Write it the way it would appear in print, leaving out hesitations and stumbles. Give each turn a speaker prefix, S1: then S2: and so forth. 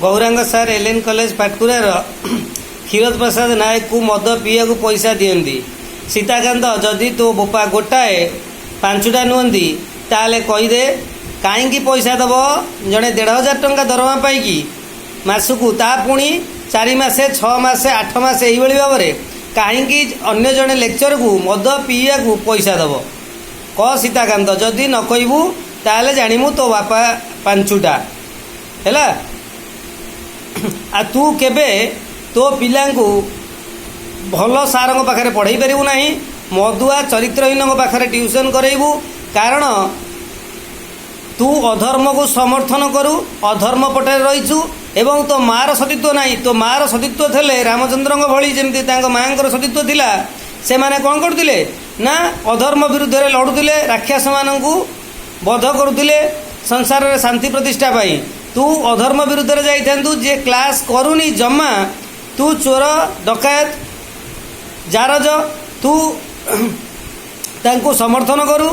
S1: गौरांग सार LN college पाटकुरार क्षीरोद प्रसाद नायक को मद पीया को पैसा दियंती सीताकांत जदि तो बोपा गोटाए पांचटा नुहंती ताले कहीदे कहीं पैसा दब जड़े 1,500 टंका दरमा पाई मासकू ता पुणी 4 मासे 6 मासे 8 मासे यही भाव में कहीं अन्य जड़े लेक्चर को मद पीया को पैसा दब कह सीताकांत जदि न कहबू ताले जानिमु तो बापा पांचुटा है आ तू केबे तो पिला भल सार पाखे पढ़ई पारू ना मदुआ चरित्रहीन पाखे ट्यूशन करेबू कारण तू अधर्म को समर्थन करू अधर्म पटे रहीचु एवं तो मार सतीत्व नहीं तो मार सतीत्व थे रामचंद्र भली जमी माँ सतीत्व थिला से माने कौन करते ना अधर्म विरुद्ध में लड़ुले राक्षस मानू बध करुले संसार में शांति प्रतिष्ठा पाई तू अधर्म विरुद्ध में जाइथांतु जे क्लास करूनी जमा तू चोर डकायत जारज तू तांको समर्थन करू